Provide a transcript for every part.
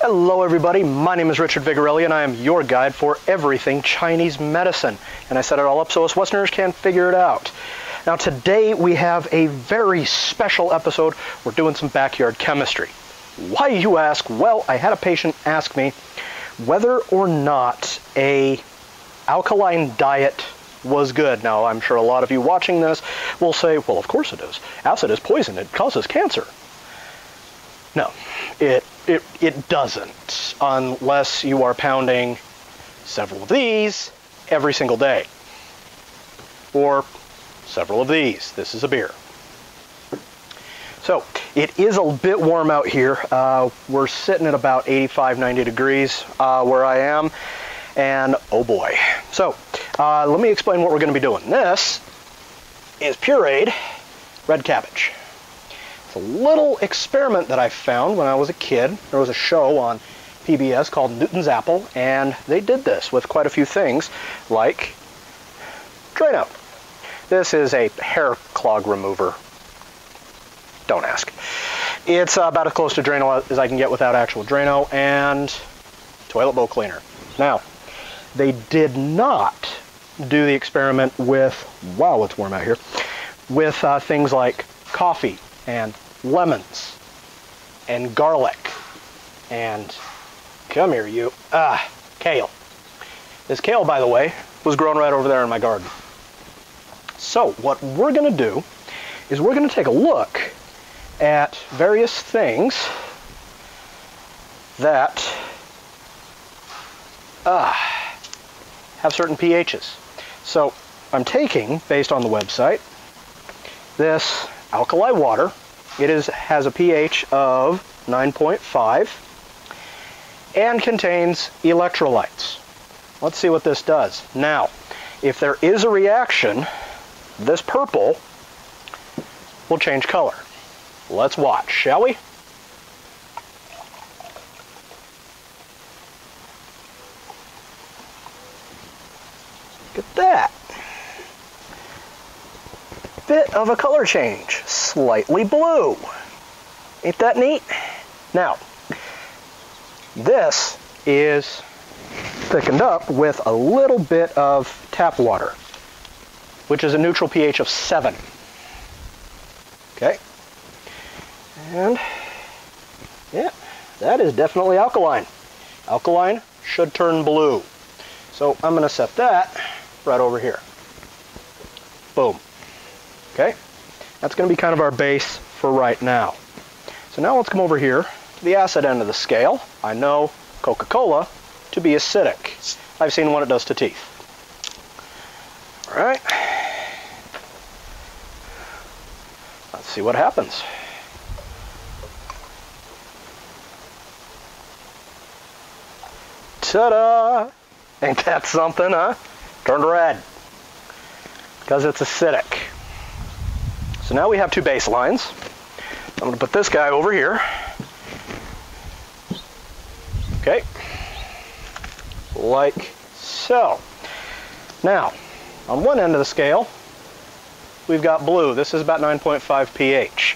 Hello everybody, my name is Richard Vigorelli and I am your guide for everything Chinese medicine. And I set it all up so us Westerners can figure it out. Now today we have a very special episode. We're doing some backyard chemistry. Why, you ask? Well, I had a patient ask me whether or not a alkaline diet was good. Now I'm sure a lot of you watching this will say, well, of course it is. Acid is poison, it causes cancer. No, it doesn't, unless you are pounding several of these every single day. Or several of these. This is a beer. So, it is a bit warm out here. We're sitting at about 85, 90 degrees where I am. And oh boy. So, let me explain what we're going to be doing. This is pureed red cabbage. It's a little experiment that I found when I was a kid. There was a show on PBS called Newton's Apple, and they did this with quite a few things, like Drano. This is a hair clog remover. Don't ask. It's about as close to Drano as I can get without actual Drano, and toilet bowl cleaner. Now, they did not do the experiment with, wow, it's warm out here, with things like coffee and lemons and garlic and, come here you, kale. This kale, by the way, was grown right over there in my garden. So what we're going to do is we're going to take a look at various things that have certain pHs. So I'm taking, based on the website, this Alkali Water. It has a pH of 9.5 and contains electrolytes. Let's see what this does. Now, if there is a reaction, this purple will change color. Let's watch, shall we? Look at that. Bit of a color change, slightly blue. Ain't that neat? Now, this is thickened up with a little bit of tap water, which is a neutral pH of 7. Okay, and yeah, that is definitely alkaline. Alkaline should turn blue. So I'm going to set that right over here. Boom. Okay, that's going to be kind of our base for right now. So now let's come over here to the acid end of the scale. I know Coca-Cola to be acidic. I've seen what it does to teeth. All right, let's see what happens. Ta-da! Ain't that something, huh? Turned red because it's acidic. So now we have two baselines. I'm going to put this guy over here. Okay. Like so. Now, on one end of the scale, we've got blue. This is about 9.5 pH.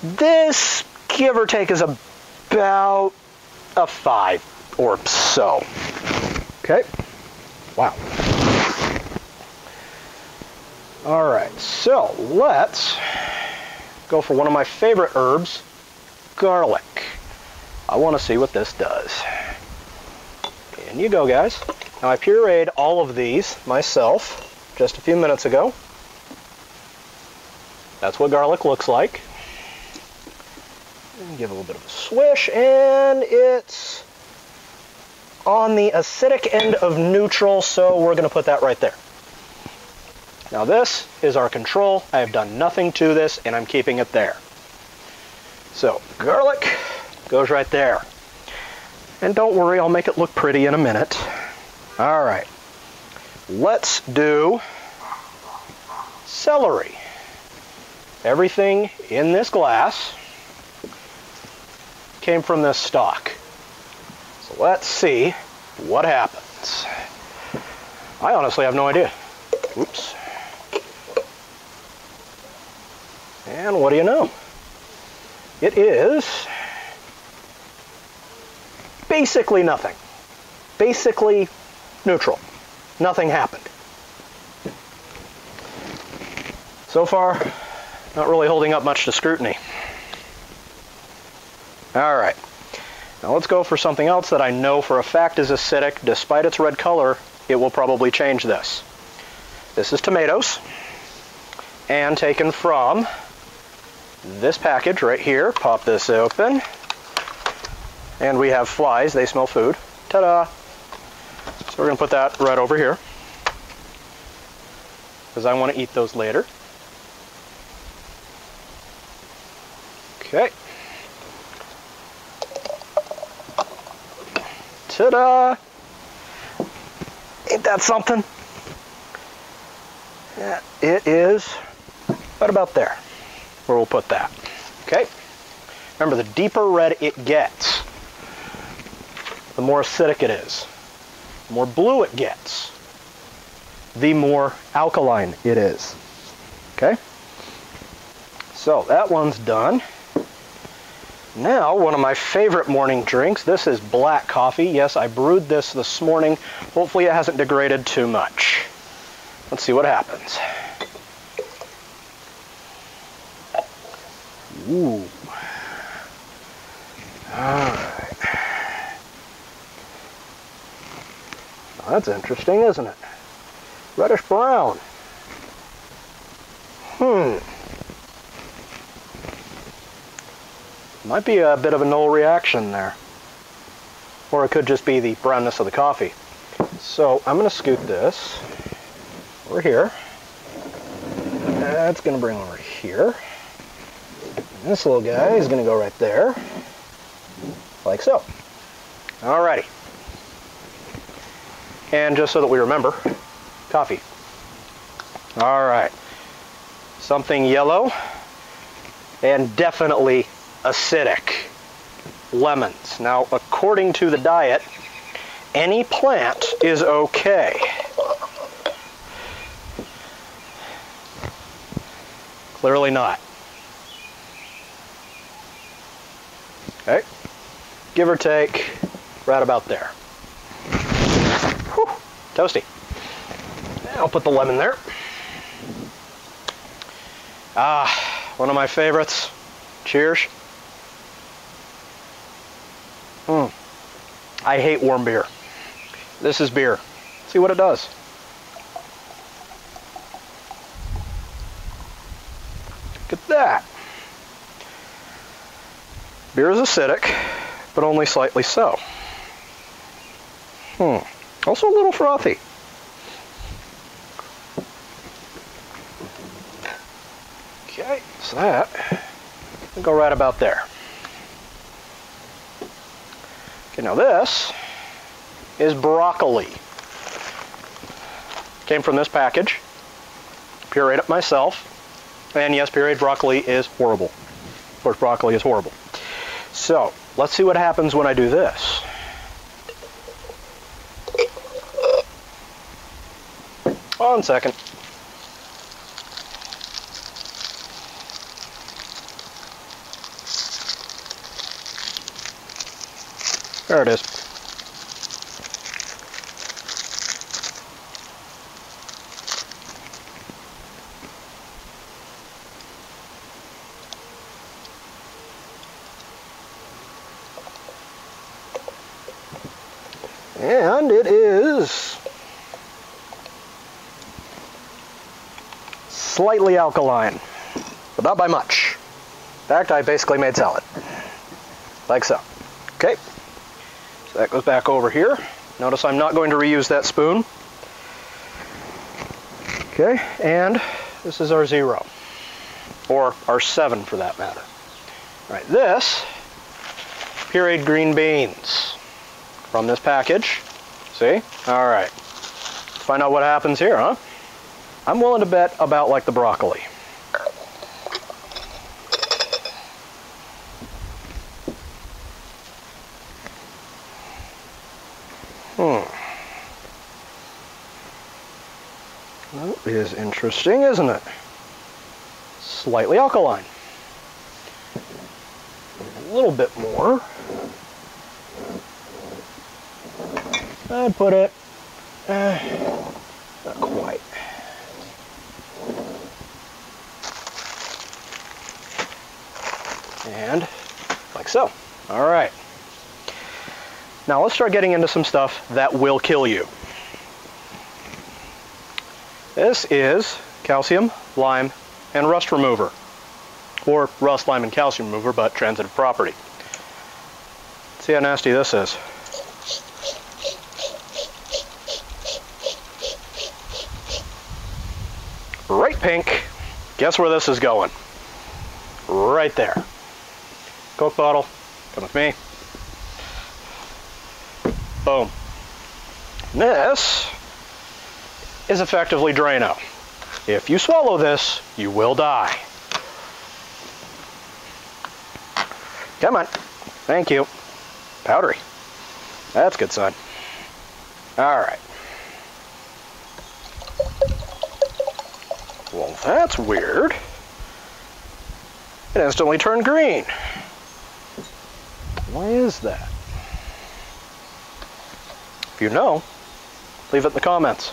This, give or take, is about a 5 or so. Okay. Wow. All right, so let's go for one of my favorite herbs, garlic. I want to see what this does. In you go, guys. Now, I pureed all of these myself just a few minutes ago. That's what garlic looks like. Give it a little bit of a swish, and it's on the acidic end of neutral, so we're going to put that right there. Now this is our control. I have done nothing to this, and I'm keeping it there. So garlic goes right there. And don't worry, I'll make it look pretty in a minute. All right, let's do celery. Everything in this glass came from this stalk. So let's see what happens. I honestly have no idea. Oops. And what do you know? It is basically nothing. Basically neutral. Nothing happened. So far, not really holding up much to scrutiny. All right. Now let's go for something else that I know for a fact is acidic. Despite its red color, it will probably change this. This is tomatoes, and taken from this package right here. Pop this open, and we have flies. They smell food. Ta-da! So we're going to put that right over here, because I want to eat those later. Okay. Ta-da! Ain't that something? Yeah, it is right about there, where we'll put that. Okay? Remember, the deeper red it gets, the more acidic it is. The more blue it gets, the more alkaline it is. Okay? So that one's done. Now, one of my favorite morning drinks. This is black coffee. Yes, I brewed this morning. Hopefully it hasn't degraded too much. Let's see what happens. Ooh. Alright. Well, that's interesting, isn't it? Reddish brown. Might be a bit of a null reaction there. Or it could just be the brownness of the coffee. So I'm going to scoot this over here. That's going to bring over here. And this little guy is going to go right there. Like so. Alrighty. And just so that we remember, coffee. Alright. Something yellow and definitely acidic. Lemons. Now, according to the diet, any plant is okay. Clearly not. Okay. Give or take, right about there. Whew, toasty. I'll put the lemon there. Ah, one of my favorites. Cheers. I hate warm beer. This is beer. See what it does. Look at that. Beer is acidic, but only slightly so. Also a little frothy. Okay, so that will go right about there. Okay, now this is broccoli. Came from this package. Pureed it myself. And yes, pureed broccoli is horrible. Of course, broccoli is horrible. So, let's see what happens when I do this. One second. There it is. And it is slightly alkaline, but not by much. In fact, I basically made salad. Like so. Okay. So that goes back over here. Notice I'm not going to reuse that spoon. Okay, and this is our 0. Or our 7 for that matter. All right, this, pureed green beans from this package. See? All right. Let's find out what happens here, huh? I'm willing to bet about like the broccoli. That is interesting, isn't it? Slightly alkaline. A little bit more. I'd put it, not quite. And like so. All right. Now let's start getting into some stuff that will kill you. This is calcium, lime, and rust remover. Or rust, lime, and calcium remover, but transitive property. See how nasty this is. Bright pink. Guess where this is going? Right there. Coke bottle. Come with me. Boom. This is effectively Drano. If you swallow this, you will die. Come on. Thank you. Powdery. That's a good sign. All right. Well, that's weird. It instantly turned green. Why is that? If you know, leave it in the comments.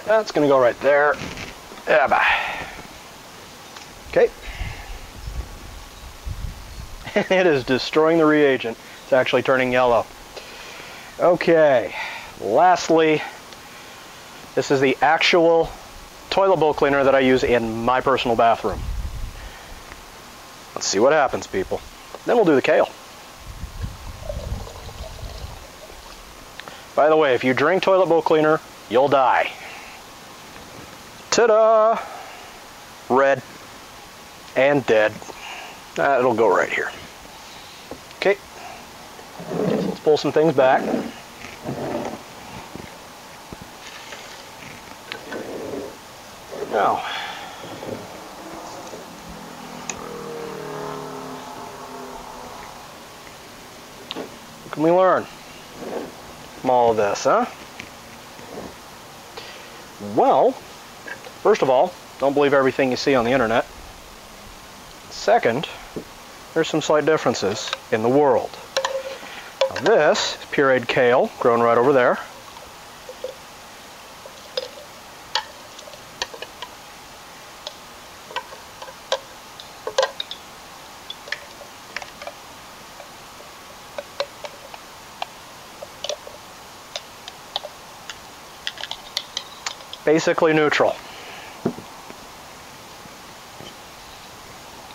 That's going to go right there. Okay. It is destroying the reagent. It's actually turning yellow. Okay. Lastly, this is the actual toilet bowl cleaner that I use in my personal bathroom. Let's see what happens, people. Then we'll do the kale. By the way, if you drink toilet bowl cleaner, you'll die. Ta-da! Red and dead. It'll go right here. Okay. Let's pull some things back. Now, what can we learn from all of this, huh? Well, first of all, don't believe everything you see on the internet. Second, there's some slight differences in the world. Now this is pureed kale, grown right over there. Basically neutral.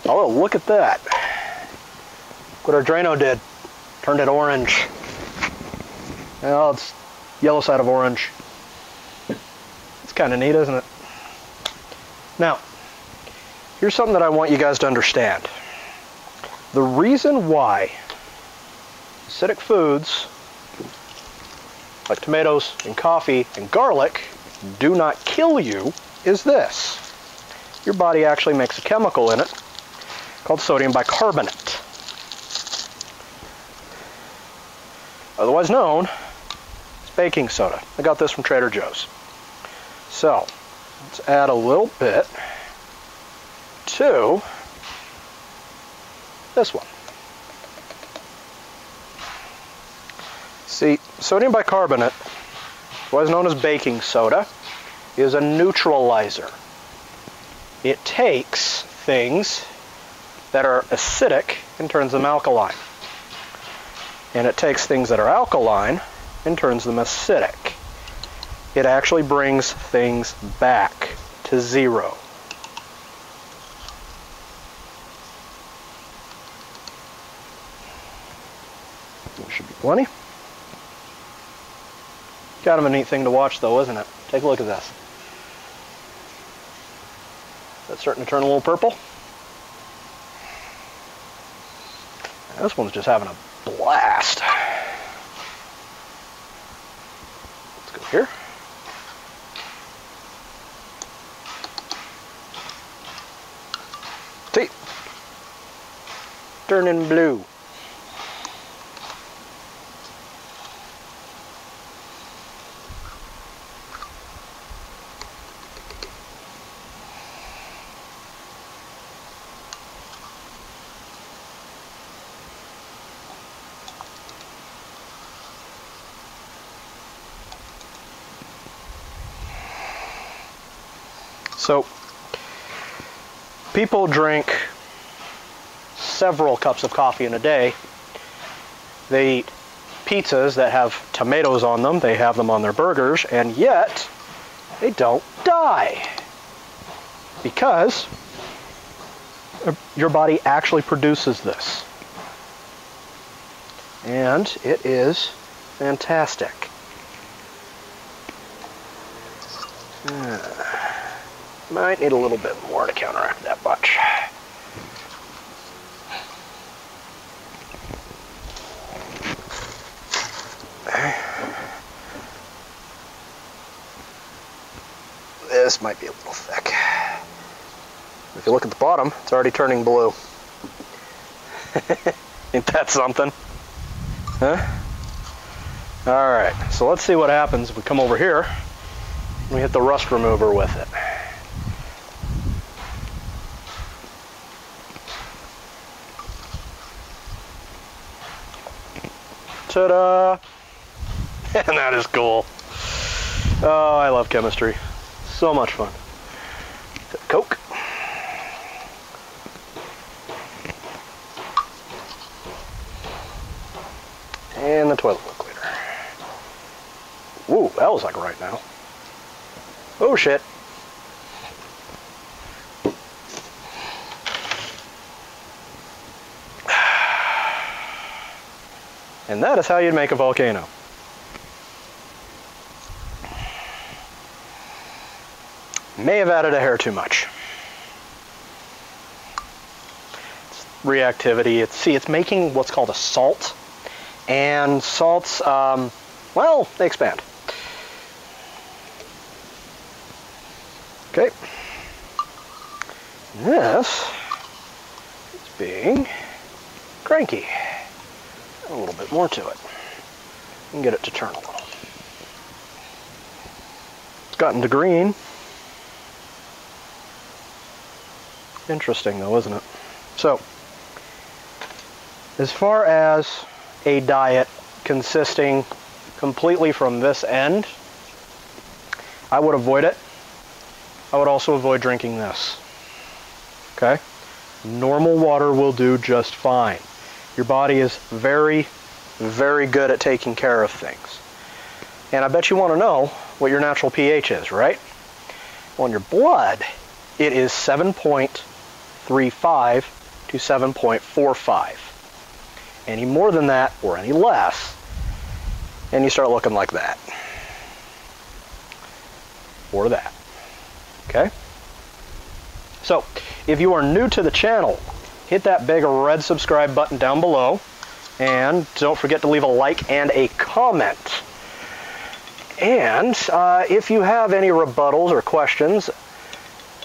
Oh, look at that. Look what our Drano did. Turned it orange. Well, it's yellow side of orange. It's kind of neat, isn't it? Now, here's something that I want you guys to understand. The reason why acidic foods like tomatoes and coffee and garlic do not kill you is this. Your body actually makes a chemical in it called sodium bicarbonate, otherwise known as baking soda. I got this from Trader Joe's. So let's add a little bit to this one. See, sodium bicarbonate, otherwise known as baking soda, is a neutralizer. It takes things that are acidic and turns them alkaline. And it takes things that are alkaline and turns them acidic. It actually brings things back to zero. There should be plenty. Kind of a neat thing to watch though, isn't it? Take a look at this. That's starting to turn a little purple. And this one's just having a blast. Let's go here. See? Turning blue. So, people drink several cups of coffee in a day. They eat pizzas that have tomatoes on them. They have them on their burgers, and yet they don't die. Because your body actually produces this. And it is fantastic. Might need a little bit more to counteract that bunch. This might be a little thick. If you look at the bottom, it's already turning blue. Ain't that something? Huh? Alright, so let's see what happens if we come over here and we hit the rust remover with it. Ta-da! And that is cool. Oh, I love chemistry. So much fun. Coke. And the toilet book cleaner. Ooh, that was like right now. Oh shit. And that is how you'd make a volcano. May have added a hair too much. It's reactivity. It's making what's called a salt. And salts, well, they expand. Okay. This is being cranky. A little bit more to it. And get it to turn a little. It's gotten to green. Interesting though, isn't it? So, as far as a diet consisting completely from this end, I would avoid it. I would also avoid drinking this. Okay? Normal water will do just fine. Your body is very, very good at taking care of things. And I bet you want to know what your natural pH is, right? Well, in your blood, it is 7.35 to 7.45. Any more than that or any less, and you start looking like that. Or that. Okay? So, if you are new to the channel, hit that big red subscribe button down below, and don't forget to leave a like and a comment. And if you have any rebuttals or questions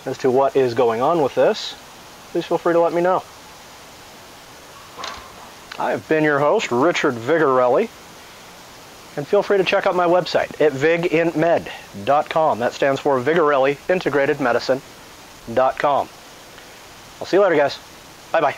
as to what is going on with this, please feel free to let me know. I have been your host, Richard Vigorelli, and feel free to check out my website at vigintmed.com. That stands for Vigorelli Integrated Medicine.com. I'll see you later, guys. Bye-bye.